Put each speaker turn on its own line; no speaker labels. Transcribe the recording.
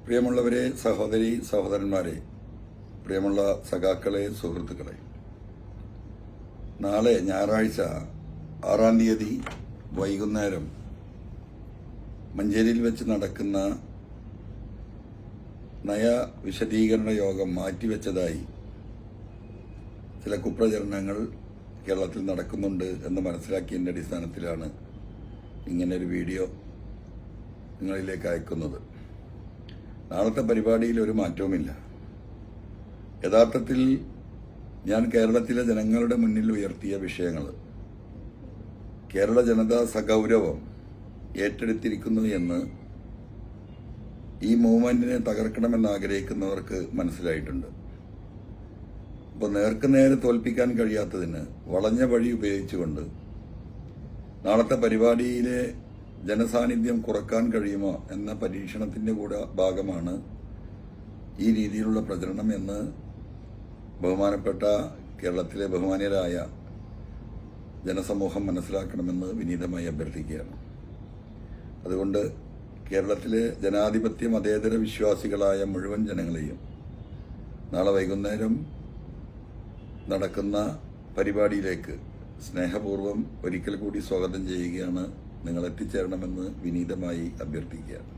പ്രിയമുള്ളവരെ, സഹോദരി സഹോദരന്മാരെ, പ്രിയമുള്ള സഖാക്കളെ, സുഹൃത്തുക്കളെ, നാളെ ഞായറാഴ്ച 6-ാം തീയതി വൈകുന്നേരം മഞ്ചേരിയിൽ വെച്ച് നടക്കുന്ന നയവിശദീകരണ യോഗം മാറ്റിവെച്ചതായി ചില കുപ്രചരണങ്ങൾ കേരളത്തിൽ നടക്കുന്നുണ്ട് എന്ന് മനസ്സിലാക്കിയതിന്റെ അടിസ്ഥാനത്തിലാണ് ഇങ്ങനൊരു വീഡിയോ നിങ്ങളിലേക്ക് അയക്കുന്നത്. നാളത്തെ പരിപാടിയിൽ ഒരു മാറ്റവുമില്ല. യഥാർത്ഥത്തിൽ ഞാൻ കേരളത്തിലെ ജനങ്ങളുടെ മുന്നിൽ ഉയർത്തിയ വിഷയങ്ങൾ കേരള ജനത സഗൗരവം ഏറ്റെടുത്തിരിക്കുന്നു എന്ന് ഈ മൂവ്മെന്റിനെ തകർക്കണമെന്ന് ആഗ്രഹിക്കുന്നവർക്ക് മനസ്സിലായിട്ടുണ്ട്. അപ്പോൾ നേർക്കുനേരെ തോൽപ്പിക്കാൻ കഴിയാത്തതിന് വളഞ്ഞ വഴി ഉപയോഗിച്ചുകൊണ്ട് നാളത്തെ പരിപാടിയിലെ ജനസാന്നിധ്യം കുറക്കാൻ കഴിയുമോ എന്ന പരീക്ഷണത്തിന്റെ കൂടെ ഭാഗമാണ് ഈ രീതിയിലുള്ള പ്രചരണം എന്ന് ബഹുമാനപ്പെട്ട കേരളത്തിലെ ബഹുമാന്യരായ ജനസമൂഹം മനസ്സിലാക്കണമെന്ന് വിനീതമായി അഭ്യർത്ഥിക്കുകയാണ്. അതുകൊണ്ട് കേരളത്തിലെ ജനാധിപത്യ മതേതര വിശ്വാസികളായ മുഴുവൻ ജനങ്ങളെയും നാളെ വൈകുന്നേരം നടക്കുന്ന പരിപാടിയിലേക്ക് സ്നേഹപൂർവ്വം ഒരിക്കൽ കൂടി സ്വാഗതം ചെയ്യുകയാണ്. നിങ്ങൾ എത്തിച്ചേരണമെന്ന് വിനീതമായി അഭ്യർത്ഥിക്കുകയാണ്.